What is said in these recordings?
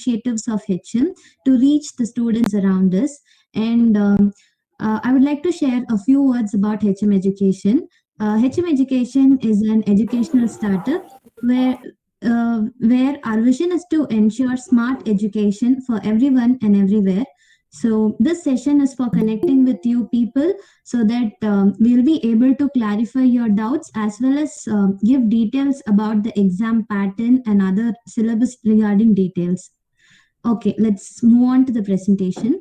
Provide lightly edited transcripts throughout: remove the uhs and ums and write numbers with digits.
initiatives of HM to reach the students around us. And I would like to share a few words about HM Education. HM Education is an educational startup where our vision is to ensure smart education for everyone and everywhere. So this session is for connecting with you people so that we'll be able to clarify your doubts as well as give details about the exam pattern and other syllabus regarding details. Okay, let's move on to the presentation.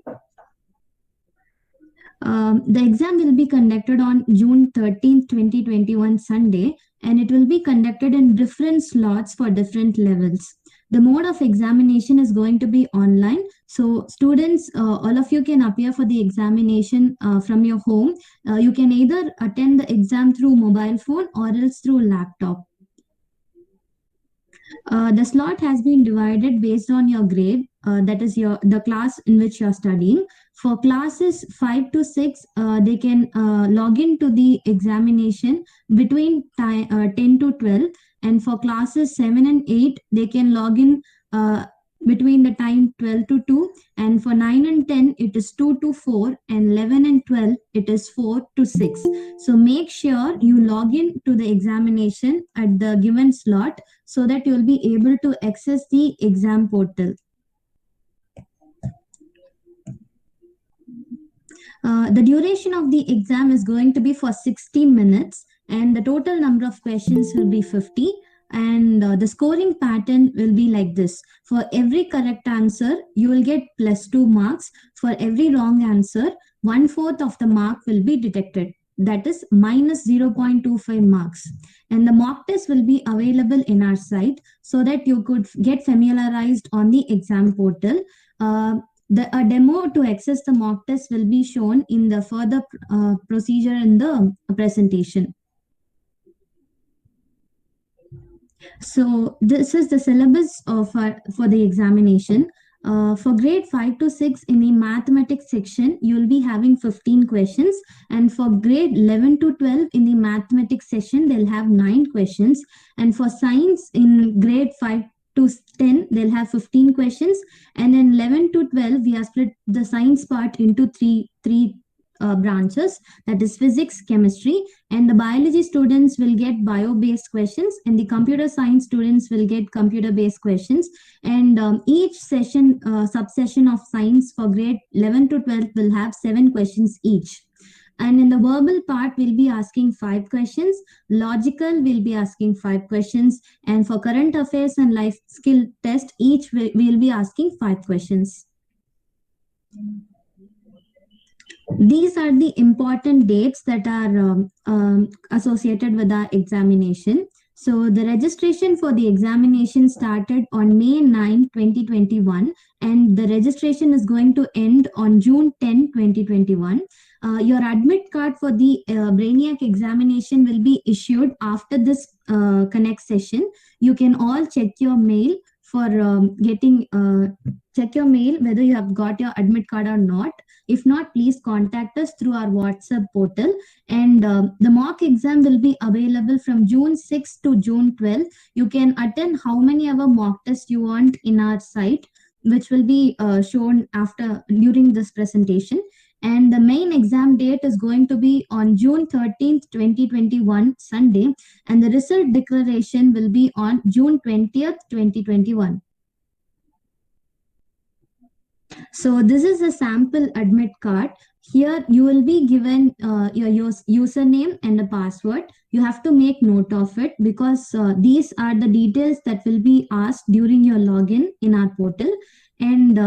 The exam will be conducted on June 13th, 2021, Sunday, and it will be conducted in different slots for different levels. The mode of examination is going to be online. So, students, all of you can appear for the examination from your home. You can either attend the exam through mobile phone or else through laptop. The slot has been divided based on your grade, that is the class in which you are studying. For classes 5 to 6, they can log into the examination between 10 to 12, and for classes 7 and 8, they can log in between the time 12 to 2, and for 9 and 10 it is 2 to 4, and 11 and 12 it is 4 to 6. So make sure you log in to the examination at the given slot so that you will be able to access the exam portal. The duration of the exam is going to be for 60 minutes, and the total number of questions will be 50. And the scoring pattern will be like this. For every correct answer, you will get +2 marks. For every wrong answer, 1/4 of the mark will be deducted. That is minus 0.25 marks. And the mock test will be available in our site so that you could get familiarized on the exam portal. A demo to access the mock test will be shown in the further procedure in the presentation. So this is the syllabus for the examination. For grade 5 to 6 in the mathematics section, you will be having 15 questions. And for grade 11 to 12 in the mathematics section, they'll have 9 questions. And for science in grade 5 to 10, they'll have 15 questions. And in 11 to 12, we have split the science part into three branches, that is physics, chemistry, and the biology students will get bio-based questions, and the computer science students will get computer-based questions. And each session, subsession of science for grade 11 to 12 will have 7 questions each. And in the verbal part, we'll be asking 5 questions. Logical, we'll be asking 5 questions. And for current affairs and life skill test, each we'll be asking 5 questions. These are the important dates that are associated with our examination. So the registration for the examination started on May 9, 2021, and the registration is going to end on June 10, 2021. Your admit card for the Brainiac examination will be issued after this Connect session. You can all check your mail for check your mail whether you have got your admit card or not. If not, please contact us through our WhatsApp portal. And the mock exam will be available from June 6 to June 12. You can attend how many ever mock tests you want in our site, which will be shown during this presentation. And the main exam date is going to be on June 13th, 2021, Sunday. And the result declaration will be on June 20th, 2021. So this is a sample admit card. Here you will be given your username and a password. You have to make note of it because these are the details that will be asked during your login in our portal. And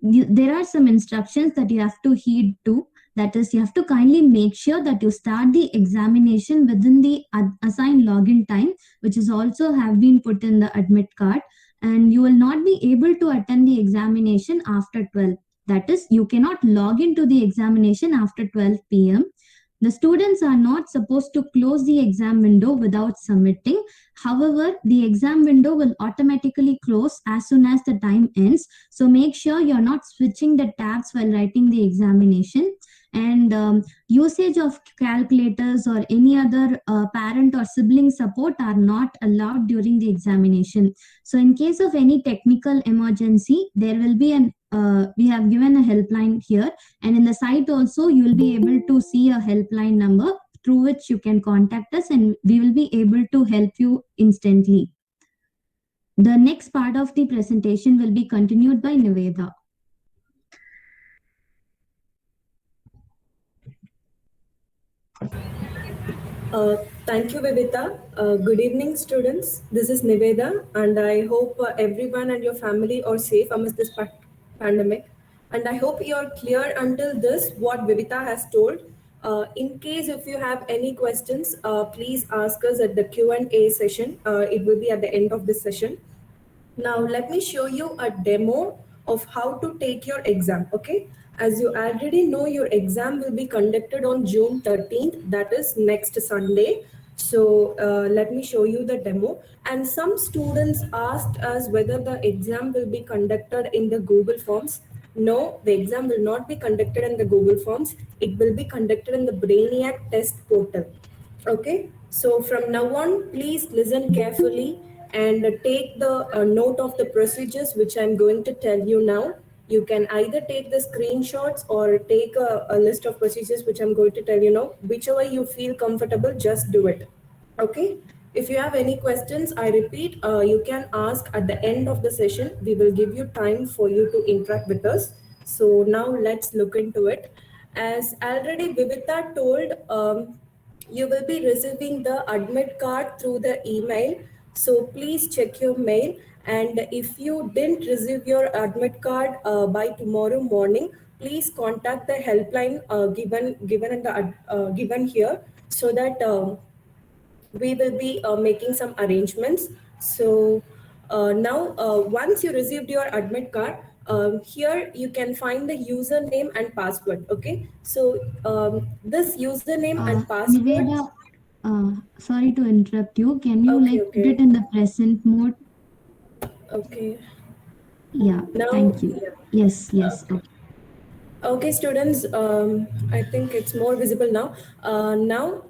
there are some instructions that you have to heed to. That is, you have to kindly make sure that you start the examination within the assigned login time, which is also have been put in the admit card. And you will not be able to attend the examination after 12. That is, you cannot log into the examination after 12 p.m. The students are not supposed to close the exam window without submitting. However, the exam window will automatically close as soon as the time ends. So make sure you're not switching the tabs while writing the examination. and usage of calculators or any other parent or sibling support are not allowed during the examination. So in case of any technical emergency, there will be an we have given a helpline here, and in the site also you will be able to see a helpline number through which you can contact us, and we will be able to help you instantly. The next part of the presentation will be continued by Niveda. Thank you, Vivita. Good evening, students. This is Niveda, and I hope everyone and your family are safe amidst this pandemic. And I hope you are clear until this what Vivita has told. In case if you have any questions, please ask us at the Q&A session. It will be at the end of this session. Now let me show you a demo of how to take your exam, okay? As you already know, your exam will be conducted on June 13th, that is next Sunday. So let me show you the demo. And some students asked us whether the exam will be conducted in the Google Forms. No, the exam will not be conducted in the Google Forms. It will be conducted in the Brainiac test portal. Okay, so from now on, please listen carefully and take the note of the procedures which I'm going to tell you now. You can either take the screenshots or take a list of procedures which I'm going to tell you now. Whichever you feel comfortable, just do it. Okay. If you have any questions, I repeat, you can ask at the end of the session. We will give you time for you to interact with us. So now let's look into it. As already Vivita told, you will be receiving the admit card through the email. So please check your mail. And if you didn't receive your admit card by tomorrow morning, please contact the helpline given here so that we will be making some arrangements. So now, once you received your admit card, here you can find the username and password. Okay, so this username and password. Niveda, sorry to interrupt you. Can you Okay, like put okay, it in the present mode? okay. Yeah, Now, thank you. yeah. Yes, Uh, yes. Okay. okay, students. I think it's more visible now. Now,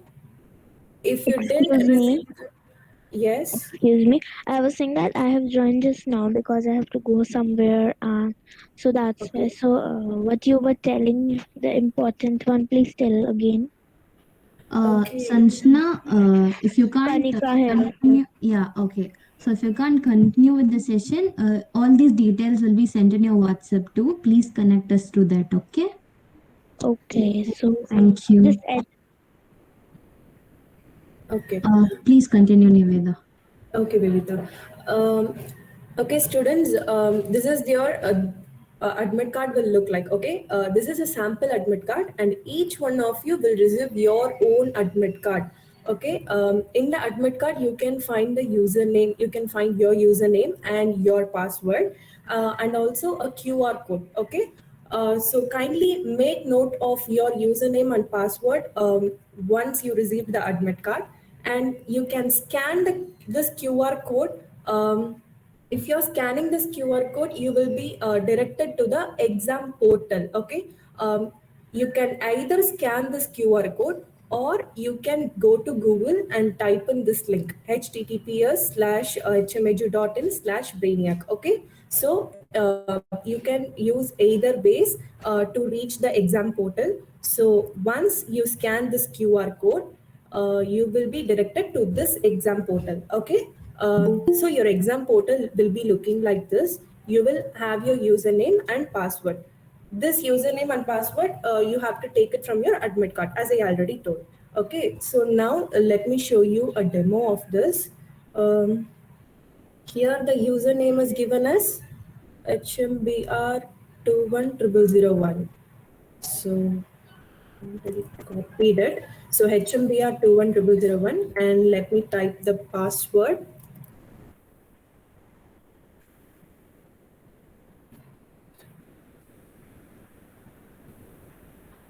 if you didn't Excuse receive, me, yes. excuse me. I was saying that I have joined just now because I have to go somewhere. So that's why. Okay. So, what you were telling, the important one, please tell again. Okay. Sanjna, if you can't Kanika here. continue, yeah, okay. So if you can't continue with the session, all these details will be sent in your WhatsApp too. Please connect us to that, okay? Okay, so Thank just you. add. Okay. Please continue, Niveda. Okay, Vivita. Um, okay, students, this is your admit card will look like. Okay, this is a sample admit card, and each one of you will receive your own admit card. Okay, in the admit card, you can find the username, you can find your username and your password, and also a QR code. Okay, so kindly make note of your username and password once you receive the admit card, and you can scan this QR code. If you're scanning this QR code, you will be directed to the exam portal. Okay, you can either scan this QR code or you can go to Google and type in this link https://hmedu.in/brainiac. Okay, so you can use either ways to reach the exam portal. So once you scan this QR code, you will be directed to this exam portal. Okay, so your exam portal will be looking like this. You will have your username and password. This username and password, you have to take it from your admit card, as I already told. Okay, so now let me show you a demo of this. Here the username is given as HMBR21001. So already copied it. So HMBR21001, and let me type the password.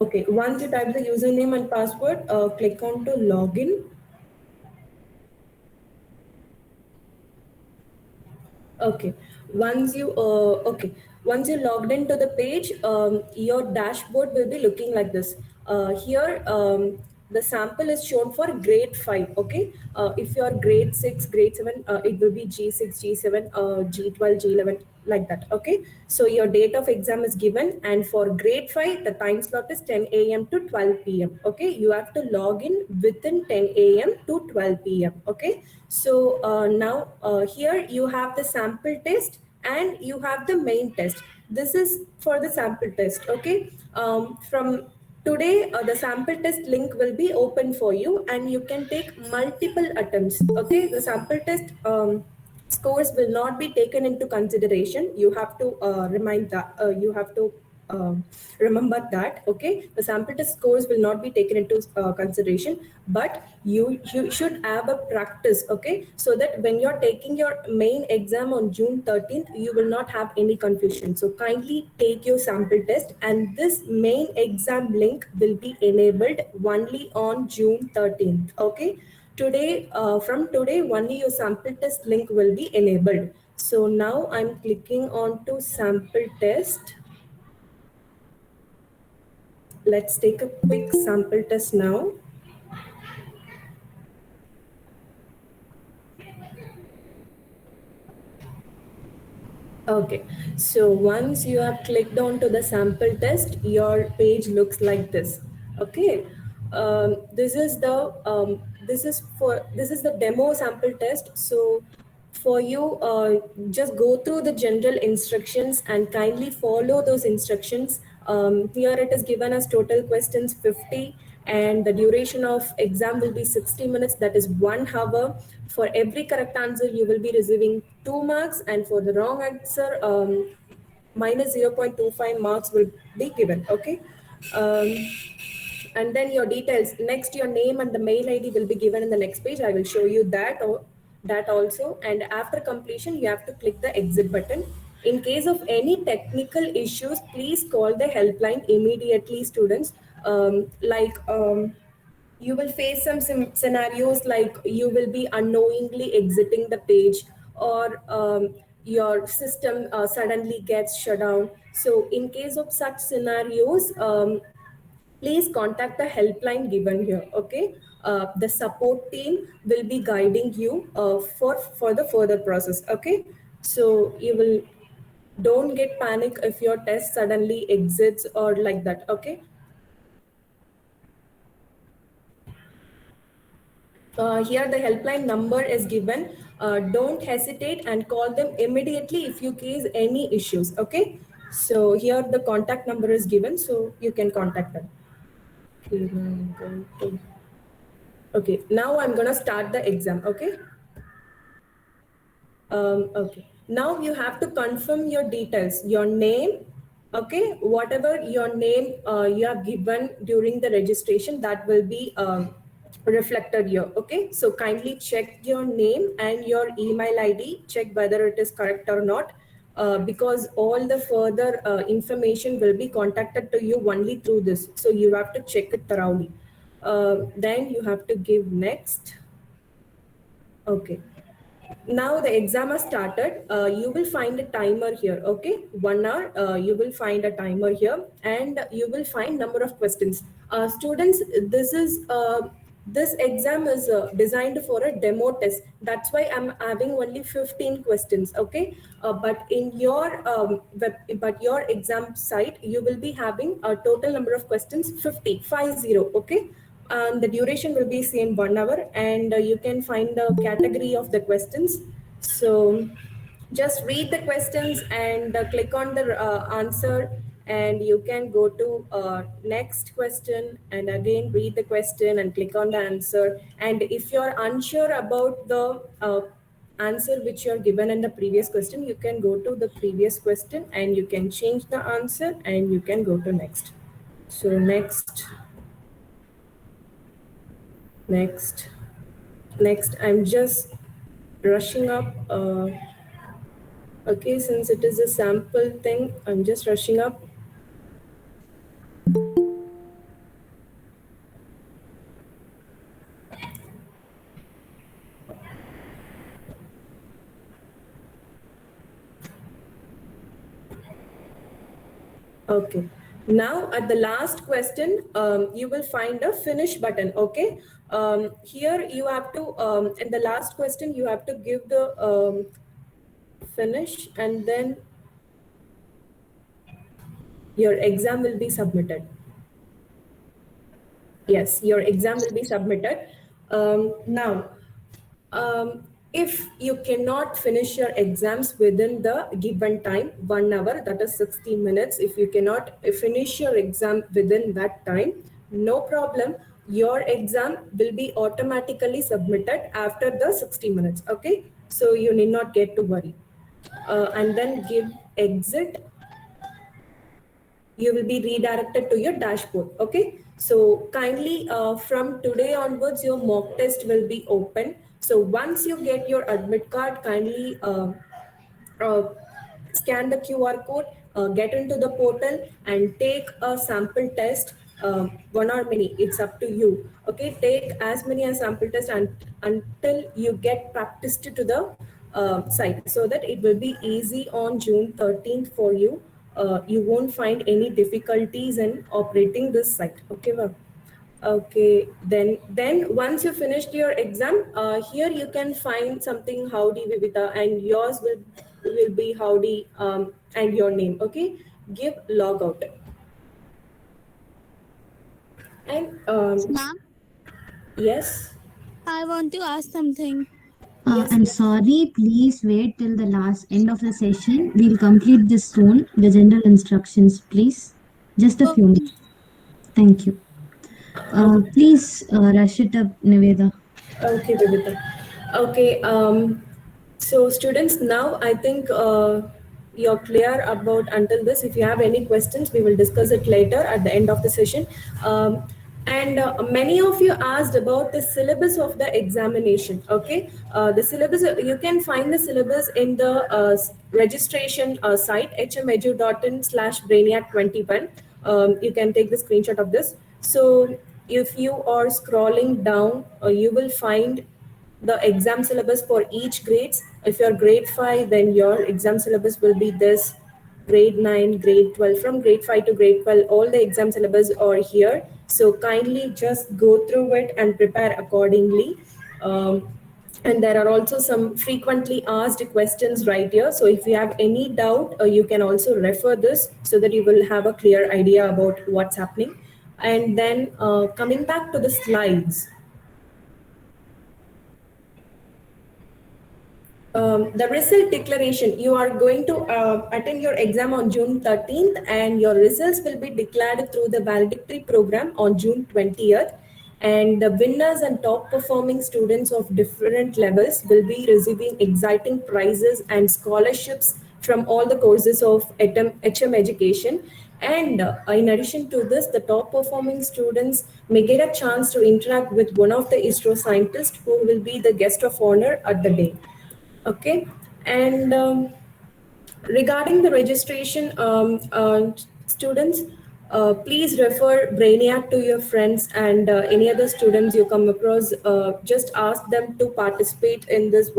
Okay, once you type the username and password, click on to login. Okay, once you Once you logged into the page, your dashboard will be looking like this. Here, the sample is shown for grade 5. Okay, if you're grade 6, grade 7, it will be G6, G7, G12, G11, like that. Okay, so your date of exam is given, and for grade 5, the time slot is 10 a.m. to 12 p.m. Okay, you have to log in within 10 a.m. to 12 p.m. Okay, so now here you have the sample test and you have the main test. This is for the sample test. Okay, from today the sample test link will be open for you and you can take multiple attempts. Okay, the sample test scores will not be taken into consideration. You have to remind that you have to remember that. Okay, the sample test scores will not be taken into consideration, but you should have a practice. Okay, so that when you're taking your main exam on June 13th, you will not have any confusion. So kindly take your sample test, and this main exam link will be enabled only on June 13th. Okay, today from today only your sample test link will be enabled. So now I'm clicking on to sample test. Let's take a quick sample test now. Okay, so once you have clicked on to the sample test, your page looks like this. Okay, this is the demo sample test. So for you, just go through the general instructions and kindly follow those instructions. Here it is given as total questions 50, and the duration of exam will be 60 minutes, that is 1 hour. For every correct answer you will be receiving 2 marks, and for the wrong answer minus 0.25 marks will be given. Okay, um, and then your details, next your name and the mail ID will be given in the next page. I will show you that, or that also. And after completion you have to click the exit button. In case of any technical issues, please call the helpline immediately, students. You will face some scenarios like you will be unknowingly exiting the page, or your system suddenly gets shut down. So in case of such scenarios, please contact the helpline given here. Okay, the support team will be guiding you for the further process. Okay, so you will, don't get panic if your test suddenly exits or like that. Okay, here the helpline number is given. Don't hesitate and call them immediately if you face any issues. Okay, so here the contact number is given, so you can contact them. Okay, now I'm gonna start the exam. Okay. Okay, now you have to confirm your details, your name. Okay, whatever your name you have given during the registration, that will be reflected here. Okay, so kindly check your name and your email ID, check whether it is correct or not, because all the further information will be contacted to you only through this, so you have to check it thoroughly. Then you have to give next. Okay, now the exam has started. You will find a timer here. Okay, 1 hour. You will find a timer here, and you will find number of questions. Students, this exam is designed for a demo test. That's why I'm having only 15 questions. Okay, but in your but your exam site, you will be having a total number of questions 50. Okay, and the duration will be same 1 hour, and you can find the category of the questions. So just read the questions and click on the answer, and you can go to next question and again read the question and click on the answer. And if you're unsure about the answer which you're given in the previous question, you can go to the previous question and you can change the answer and you can go to next. So next I'm just rushing up. Okay, since it is a sample thing, I'm just rushing up. Okay. Now at the last question, you will find a finish button. Okay. Here you have to, in the last question, you have to give the finish, and then your exam will be submitted. Yes, your exam will be submitted. Now, if you cannot finish your exams within the given time, 1 hour, that is 60 minutes, if you cannot finish your exam within that time, no problem. Your exam will be automatically submitted after the 60 minutes. Okay, so you need not get to worry. And then give exit, you will be redirected to your dashboard. Okay, so kindly from today onwards your mock test will be open. So once you get your admit card, kindly uh, scan the QR code, get into the portal and take a sample test, one or many, it's up to you. Okay, take as many as sample test and until you get practiced to the site, so that it will be easy on June 13th for you. You won't find any difficulties in operating this site. Okay, ma'am. Okay, then once you finished your exam, here you can find something Howdy Vivita, and yours will be Howdy and your name. Okay, give log out. And Ma'am, yes, I want to ask something. yes, I'm yes. sorry, please wait till the last end of the session. We'll complete this soon. The general instructions, please. Just a few Okay. minutes. Thank you. Please rush it up, Niveda. Okay, Vivita. Okay, so students, now I think you're clear about until this. If you have any questions, we will discuss it later at the end of the session. And many of you asked about the syllabus of the examination. Okay, the syllabus, you can find the syllabus in the registration site hmedu.in/brainiac21. You can take the screenshot of this. So if you are scrolling down, you will find the exam syllabus for each grades. If you're grade 5, then your exam syllabus will be this. Grade 9, grade 12, from grade 5 to grade 12, all the exam syllabus are here. So kindly just go through it and prepare accordingly. And there are also some frequently asked questions right here. So if you have any doubt, you can also refer this so that you will have a clear idea about what's happening. And then coming back to the slides, the result declaration, you are going to attend your exam on June 13th, and your results will be declared through the valedictory program on June 20th. And the winners and top performing students of different levels will be receiving exciting prizes and scholarships from all the courses of HM education. And in addition to this, the top performing students may get a chance to interact with one of the ISRO scientists who will be the guest of honor at the day. Okay, and regarding the registration, students, please refer Brainiac to your friends and any other students you come across. Just ask them to participate in this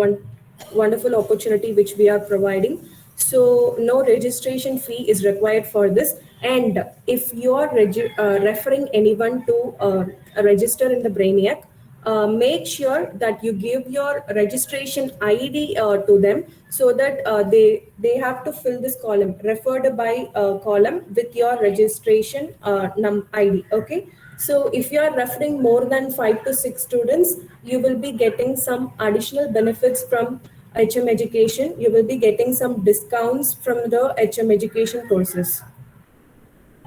wonderful opportunity which we are providing. So no registration fee is required for this. And if you are referring anyone to register in the Brainiac, make sure that you give your registration ID to them, so that they have to fill this column, referred by column, with your registration ID. Okay, so if you are referring more than 5 to 6 students, you will be getting some additional benefits from HM education. You will be getting some discounts from the HM education courses.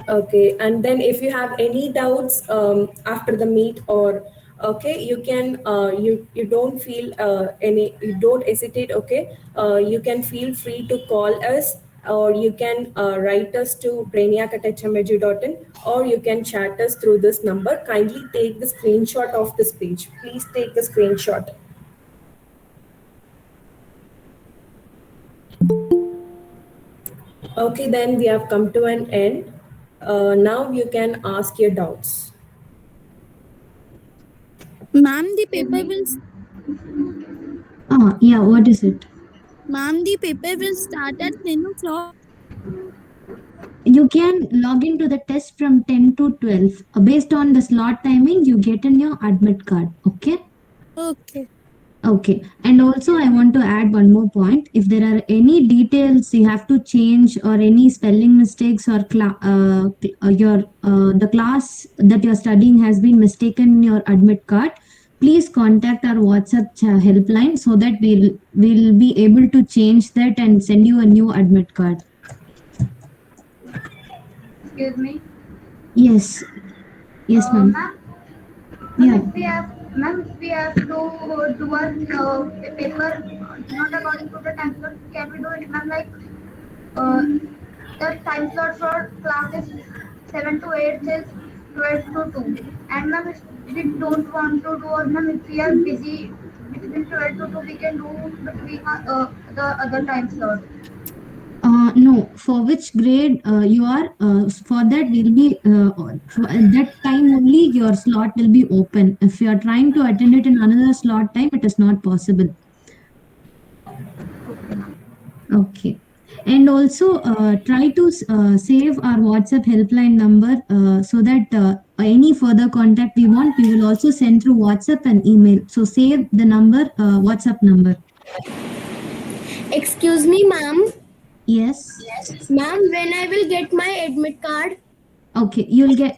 Okay, and then if you have any doubts after the meet, or okay, you can you don't feel any, you don't hesitate. Okay, you can feel free to call us, or you can write us to brainiac@hmedu.in, or you can chat us through this number. Kindly take the screenshot of this page. Please take the screenshot. Okay, then we have come to an end. Now you can ask your doubts. Ma'am, the paper will Yeah, what is it? Ma'am, the paper will start at 10 o'clock. You can log into the test from 10 to 12. Based on the slot timing, you get in your admit card. Okay. Okay. Okay. And also, I want to add one more point. If there are any details you have to change or any spelling mistakes or the class that you're studying has been mistaken in your admit card, please contact our WhatsApp helpline so that we'll be able to change that and send you a new admit card. Excuse me. Yes. Yes, ma'am. Ma'am, Yeah. if we have to do a paper not according to the time slot, can we do it, ma'am? Like uh, the time slot for class is 7 to 8 is 12 to 2, and ma'am, if we don't want to do, or ma'am, if we are busy between 12 to 2, we can do between the other time slot. No, for which grade you are, for that will be, at that time only your slot will be open. If you are trying to attend it in another slot time, it is not possible. Okay. And also try to save our WhatsApp helpline number so that any further contact we want, we will also send through WhatsApp and email. So save the number, WhatsApp number. Excuse me, ma'am. Yes. Ma'am, when I will get my admit card? Okay,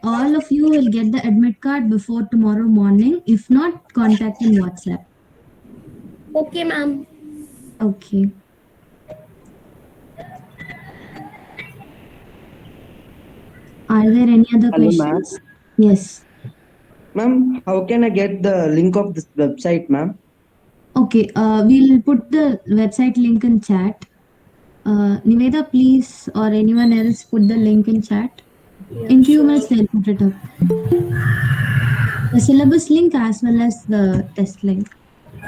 all of you will get the admit card before tomorrow morning. If not, contact in WhatsApp. Okay, ma'am. Okay. Are there any other Hello, ma'am. questions? Yes. Ma'am, how can I get the link of this website, ma'am? Okay, we'll put the website link in chat. Niveda, please, or anyone else, put the link in chat. In few minutes, they'll put it up. The syllabus link as well as the test link.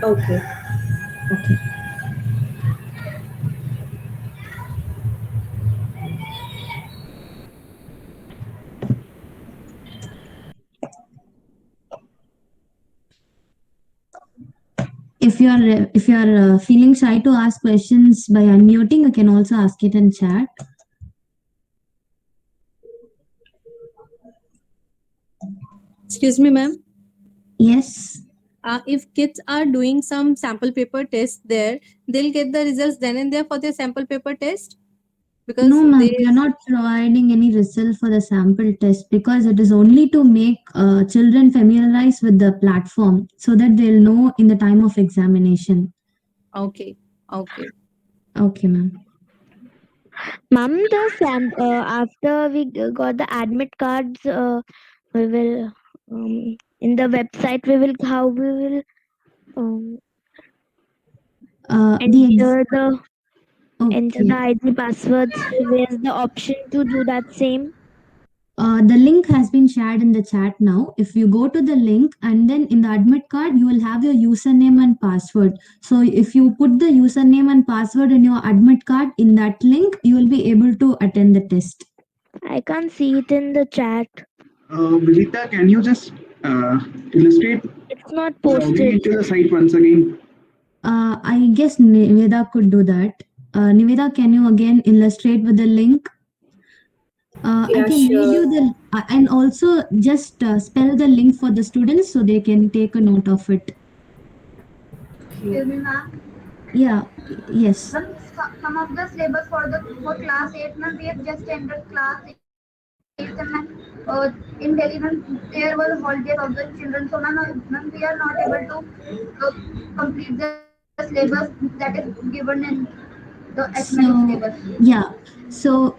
Okay. Okay. If you are feeling shy to ask questions by unmuting, you can also ask it in chat. Excuse me, ma'am. Yes. If kids are doing some sample paper test there, they'll get the results then and there for their sample paper test? Because no, ma'am, we are not providing any result for the sample test because it is only to make children familiarize with the platform so that they'll know in the time of examination. Okay. Okay. Okay, ma'am. Ma'am, after we got the admit cards, we will in the website how we will enter the ID passwords. Where's the option to do that same? The link has been shared in the chat now. If you go to the link and then in the admit card, you will have your username and password. So if you put the username and password in your admit card in that link, you will be able to attend the test. I can't see it in the chat. Vijita, can you just illustrate? It's not posted. Into the site once again. I guess Niveda could do that. Niveda, can you again illustrate with the link? I can read you the and also just spell the link for the students so they can take a note of it. Excuse me, ma'am. Yeah. Yes. Some of the syllabus for class 8, ma'am, we have just entered class 8, ma'am. In Delhi, ma'am, there was holidays of the children, so ma'am, we are not able to complete the syllabus that is given in the arithmetic syllabus. Yeah. So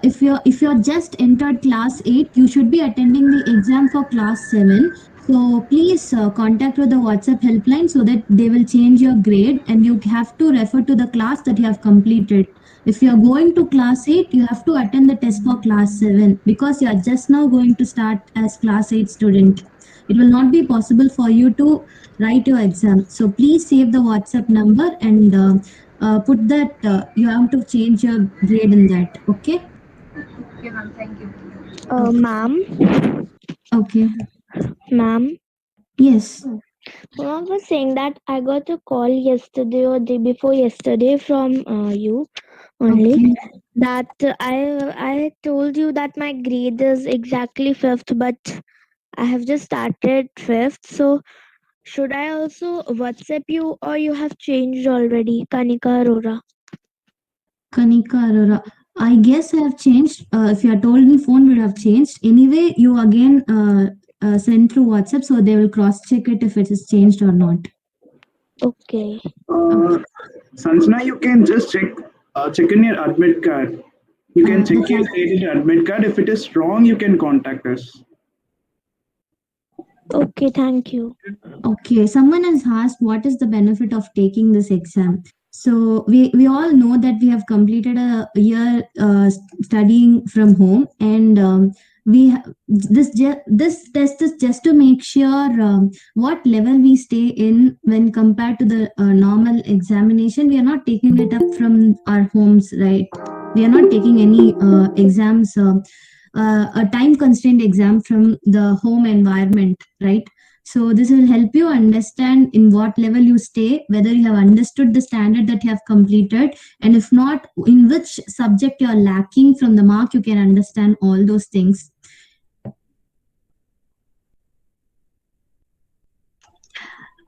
if you're just entered class 8, you should be attending the exam for class 7. So please contact with the WhatsApp helpline so that they will change your grade and you have to refer to the class that you have completed. If you are going to class 8, you have to attend the test for class 7 because you are just now going to start as class 8 student. It will not be possible for you to write your exam. So please save the WhatsApp number and put that you have to change your grade in that. Okay. Okay, ma'am. Thank you. Ma'am. Okay. Ma'am. Yes. Mom was saying that I got a call yesterday or day before yesterday from you only. Okay. that I told you that my grade is exactly fifth, but I have just started fifth. So should I also WhatsApp you, or you have changed already, Kanika Arora? Kanika Arora. I guess I have changed. If you are told in phone, would have changed. Anyway, you again send through WhatsApp, so they will cross check it if it is changed or not. Okay. Sanjana, you can just check in your admit card. You can check your grade in your admit card. If it is wrong, you can contact us. Okay, thank you. Okay, someone has asked what is the benefit of taking this exam. So we all know that we have completed a year studying from home, and this test is just to make sure what level we stay in when compared to the normal examination. We are not taking it up from our homes, right? We are not taking any exams. A time constrained exam from the home environment, right? So this will help you understand in what level you stay, whether you have understood the standard that you have completed, and if not, in which subject you are lacking from the mark, you can understand all those things.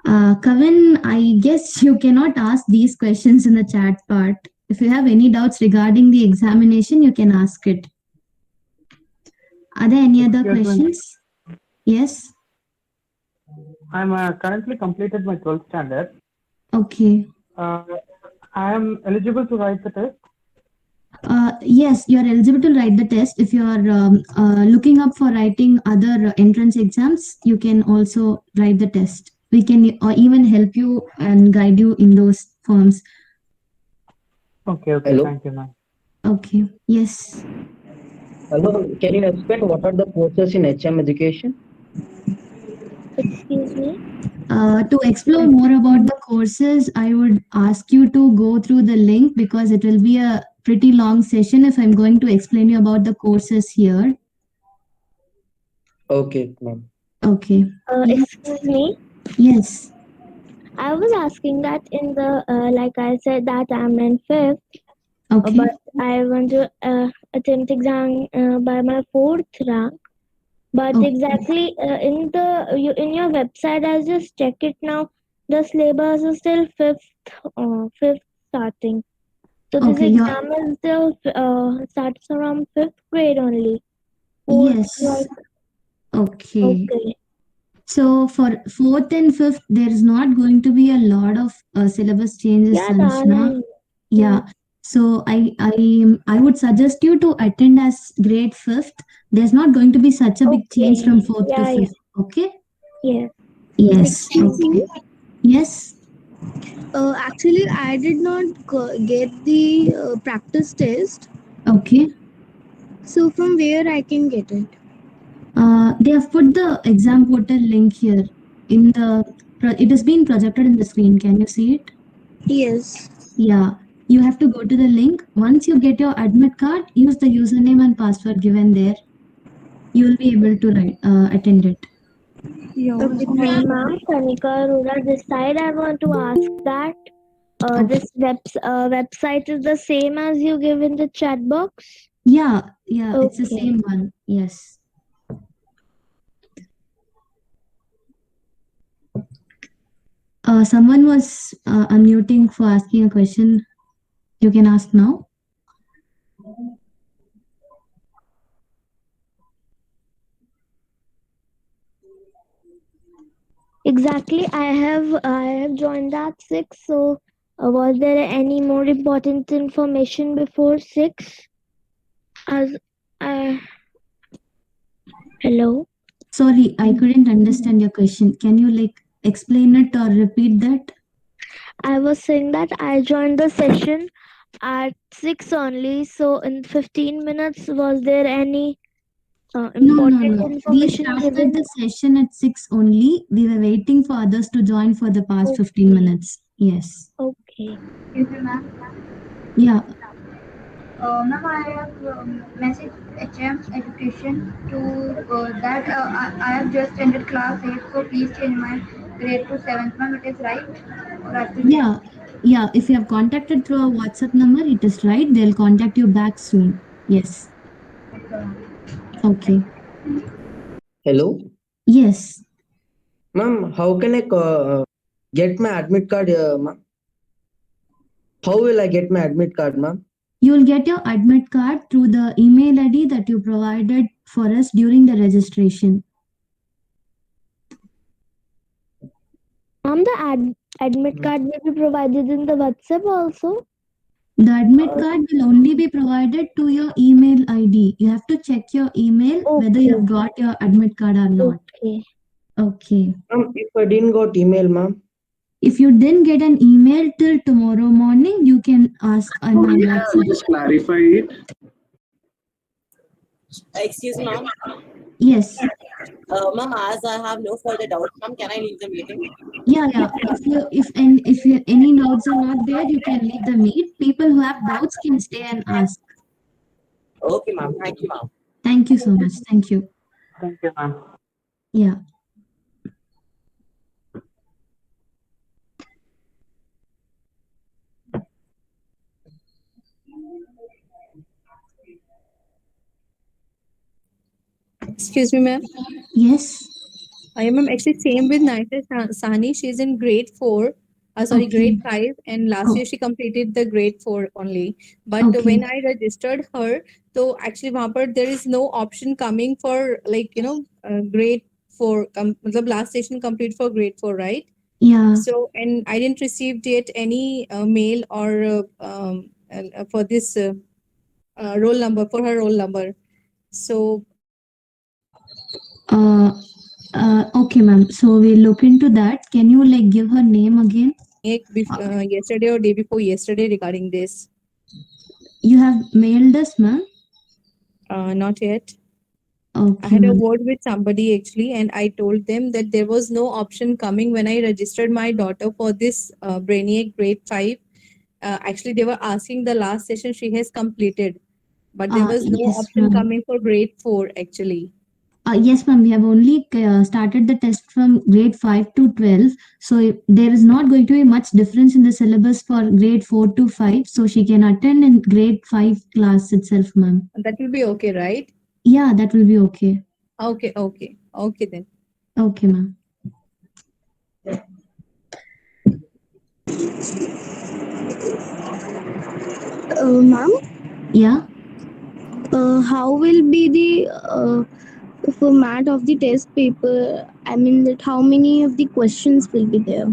Kavin, I guess you cannot ask these questions in the chat part. If you have any doubts regarding the examination, you can ask it. Are there any other questions? Yes. I'm currently completed my 12th standard. Okay. I am eligible to write the test. Yes, you are eligible to write the test. If you are looking up for writing other entrance exams, you can also write the test. We can even help you and guide you in those forms. Okay, Hello? thank you, ma'am. Okay, yes. Hello, can you explain what are the courses in HM education? Excuse me. To explore more about the courses, I would ask you to go through the link because it will be a pretty long session if I'm going to explain you about the courses here. Okay, ma'am. Okay. Excuse me. Yes. I was asking that in the like I said that I'm in fifth, Okay. but I want to attempt exam by my fourth rank. But Okay. exactly in your website, I just check it now. The syllabus is still fifth starting. So this Okay, you're exam is still starts around fifth grade only. Fourth, yes. like, Okay. okay. So for fourth and fifth, there is not going to be a lot of syllabus changes, Yeah, Sanjana. darling. Yeah. So I would suggest you to attend as grade fifth. There's not going to be such a big change from fourth to Yeah, fifth. Okay. yeah. Yes. Excuse Okay. me. Yes. Actually, I did not get the practice test. Okay. So from where I can get it? They have put the exam portal link here in the. It has been projected in the screen. Can you see it? Yes. Yeah, you have to go to the link. Once you get your admit card, use the username and password given there. You will be able to attend it. Okay, ma'am, Kanika Arora, this side I want to ask that this website is the same as you give in the chat box? Yeah, it's the Okay. same one. Yes. Someone was unmuting for asking a question. You can ask now. Exactly. I have joined at 6. So, was there any more important information before 6? As hello. Sorry, I couldn't understand your question. Can you explain it or repeat that? I was saying that I joined the session at 6 only. So, in 15 minutes, was there any important No. We information started given? the session at 6 only. We were waiting for others to join for the past 15 minutes. Yes. Okay. Excuse me, ma'am. Yeah. Ma'am, I have messaged HM Education to that I have just ended class 8, so please change my grade to 7th, ma'am. It is right? Or I have to change? Yeah, if you have contacted through a WhatsApp number, it is right. They'll contact you back soon. Yes. Okay. Hello, Yes. ma'am. How can I get my admit card, ma'am? How will I get my admit card, ma'am? You'll get your admit card through the email ID that you provided for us during the registration. Ma'am, the admit card will be provided in the WhatsApp also. The admit card will only be provided to your email ID. You have to check your email whether you have got your admit card or not. Okay. Okay. Ma'am, if I didn't got email, ma'am. If you didn't get an email till tomorrow morning, you can ask on my Yeah, WhatsApp. just clarify it. Excuse me, ma'am. Yes. Ma'am, as I have no further doubts, ma'am, can I leave the meeting? Yeah. If any doubts are not there, you can leave the meet. People who have doubts can stay and ask. Okay, ma'am. Thank you, ma'am. Thank you so much. Thank you. Thank you, ma'am. Yeah. Excuse me, ma'am. Yes. I am actually same with Naita Sani. She's in grade 4. Sorry, Okay. grade 5, and last Oh. year she completed the grade 4 only. But Okay. when I registered her, so actually वहाँ पर there is no option coming for grade 4. मतलब last session complete for grade 4, right? Yeah. So, and I didn't receive yet any mail or for this roll number, for her roll number. So Okay, ma'am. So we'll look into that. Can you like give her name again? yesterday or day before yesterday regarding this. You have mailed us, ma'am? Not yet. I Okay, had a ma'am. word with somebody actually, and I told them that there was no option coming when I registered my daughter for this Brainiac grade 5. Actually, they were asking the last session she has completed, but there was no Yes, option ma'am. coming for grade 4 actually. Yes, ma'am. We have only started the test from grade 5 to 12. So there is not going to be much difference in the syllabus for grade 4 to 5. So she can attend in grade 5 class itself, ma'am. That will be okay, right? Yeah, that will be okay. Okay then. Okay, ma'am. Ma'am, Yeah. how will be the format of the test paper? I mean, that how many of the questions will be there?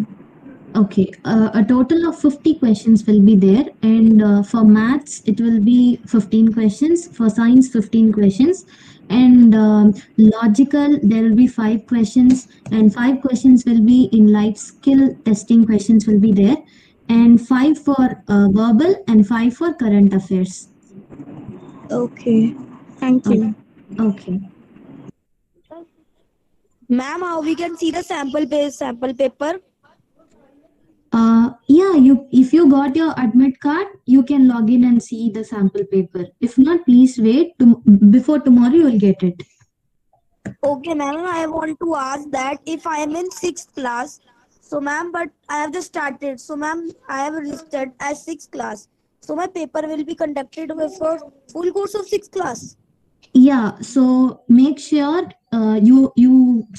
Okay, a total of 50 questions will be there, and for maths it will be 15 questions, for science 15 questions, and logical there will be 5 questions, and 5 questions will be in life skill testing questions will be there, and 5 for verbal and 5 for current affairs. Okay, thank you. Okay. Ma'am, how we can see the sample paper? Yeah, if you got your admit card, you can log in and see the sample paper. If not, please wait before tomorrow you will get it. Okay, ma'am. I want to ask that if I am in 6th class, so ma'am, but I have just started. So ma'am, I have registered as 6th class. So my paper will be conducted for full course of 6th class. Yeah, so make sure you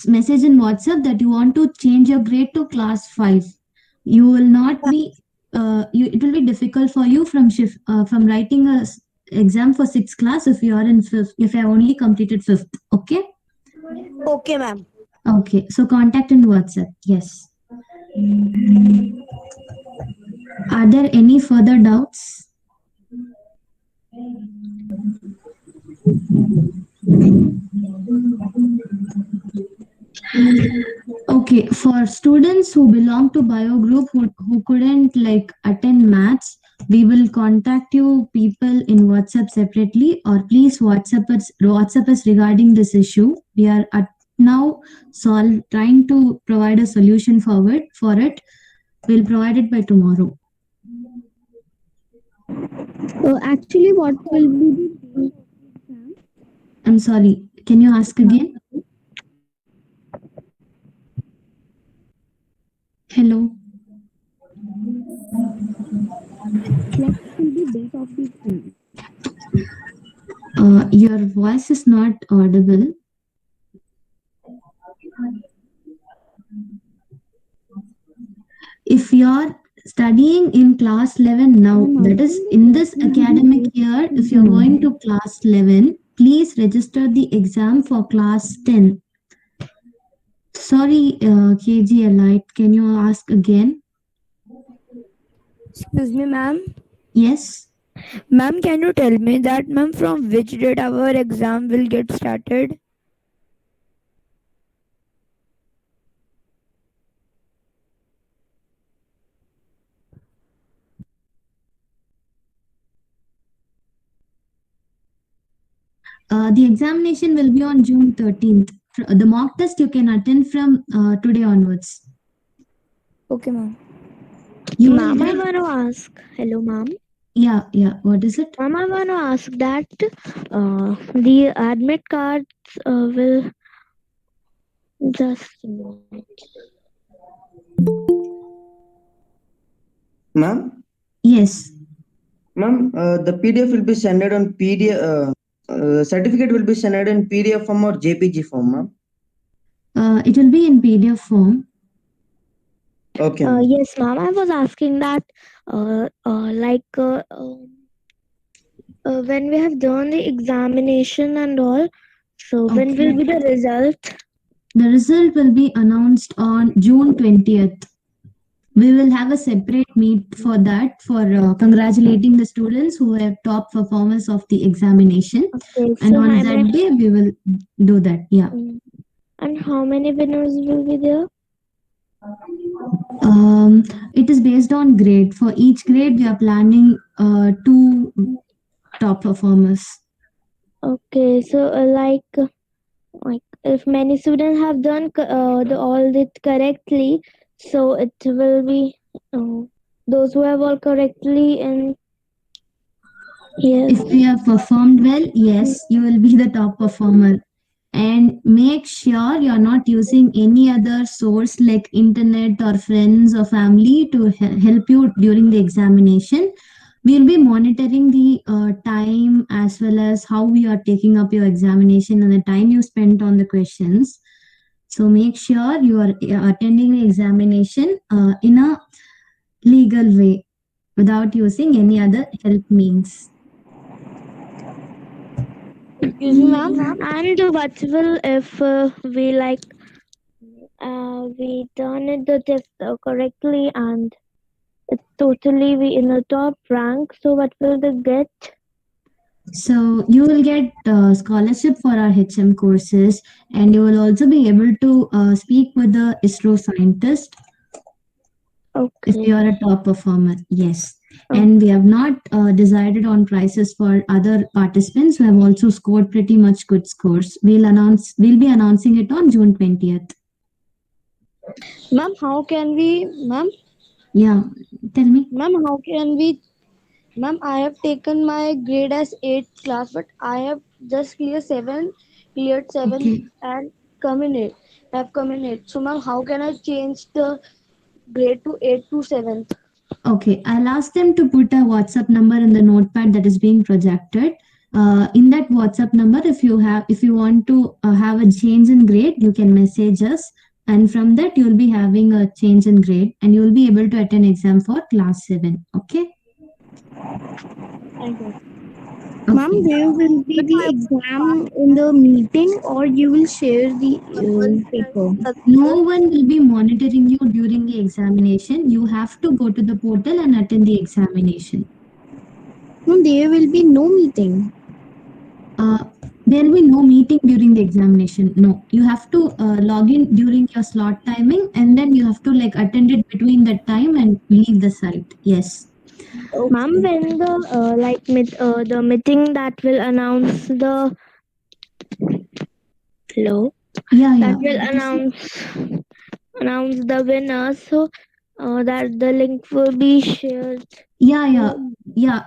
message in WhatsApp that you want to change your grade to class 5. You will not be it will be difficult for you from writing a exam for 6th class if you are in 5th, if you have only completed 5th. Okay. Okay, ma'am. Okay, so contact in WhatsApp. Yes. Are there any further doubts? Okay, for students who belong to bio group who couldn't like attend maths, we will contact you people in WhatsApp separately, or please WhatsApp us regarding this issue. We are at now trying to provide a solution for it. We'll provide it by tomorrow. Actually, what will be the I'm sorry. Can you ask again? Hello. What will be date of the exam? Your voice is not audible. If you're studying in class 11 now, that is in this academic year, if you're going to class 11, please register the exam for class 10. Sorry, KG Elite, can you ask again? Excuse me, ma'am. Yes. Ma'am, can you tell me that, ma'am, from which date our exam will get started? The examination will be on June 13th. The mock test you can attend from today onwards. Okay, ma'am. Ma'am, I want to ask. Hello, ma'am. Yeah. What is it? Ma'am, I want to ask that the admit cards will just a minute. Ma'am? Yes. Ma'am, the PDF will be sent on PDF. Certificate will be sent in PDF form or JPG form, ma'am. It will be in PDF form. Okay. Yes, ma'am. I was asking that, when we have done the examination and all, so when will be the result? The result will be announced on June 20th. We will have a separate meet for that, for congratulating the students who have top performance of the examination. Okay, And so on how that many- day, we will do that. Yeah. And how many winners will be there? It is based on grade. For each grade, we are planning 2 top performers. Okay, so like if many students have done all it correctly, so it will be those who have all correctly and yes. If you have performed well, yes, you will be the top performer. And make sure you're not using any other source like internet or friends or family to help you during the examination. We'll be monitoring the time as well as how we are taking up your examination and the time you spent on the questions. So make sure you are attending the examination in a legal way without using any other help means. Excuse me, ma'am. And what will if we done it the test correctly and it's totally we in the top rank, so what will they get? So you will get scholarship for our HM courses, and you will also be able to speak with the ISRO scientist if you are a top performer. Yes. And we have not decided on prices for other participants who have also scored pretty much good scores. We'll be announcing it on June 20th. Ma'am, how can we, ma'am? Yeah, tell me. Ma'am, how can we, ma'am, I have taken my grade as 8th class, but I have just cleared 7 Okay. and come in 8. I have come in 8. So, ma'am, how can I change the grade to 8 to 7th? Okay, I'll ask them to put a WhatsApp number in the notepad that is being projected. In that WhatsApp number, if you want to have a change in grade, you can message us, and from that you'll be having a change in grade, and you'll be able to attend exam for class 7. Okay. Thank you. Ma'am, there will be the exam in the meeting or you will share the paper? No one will be monitoring you during the examination. You have to go to the portal and attend the examination. No, there will be no meeting. There will be no meeting during the examination. No, you have to log in during your slot timing, and then you have to like attend it between that time and leave the site. Yes. Ma'am, when the meeting that will announce the hello, Yeah. that will announce the winners, so that the link will be shared. Yeah.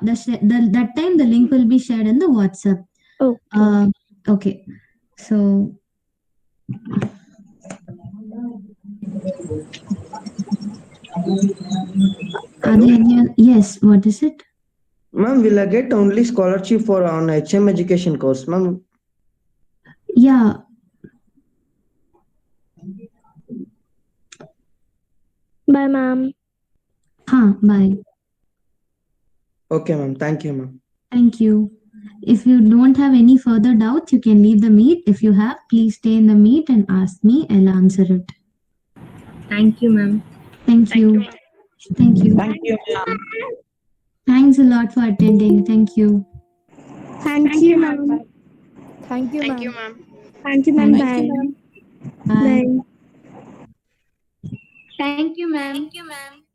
That time the link will be shared in the WhatsApp. Okay. Okay. So. Are there any? Yes. What is it? Ma'am, will I get only scholarship for on HM education course, ma'am? Yeah. Bye, ma'am. Bye. Okay, ma'am. Thank you, ma'am. Thank you. If you don't have any further doubts, you can leave the meet. If you have, please stay in the meet and ask me. I'll answer it. Thank you, ma'am. Thank you. Thank you. Thank you, ma'am. Thanks a lot for attending. Thank you. Thank you, ma'am. Thank you, ma'am. Thank you, ma'am. Thank Bye. Bye. Bye. Thank you, ma'am. Ma'am.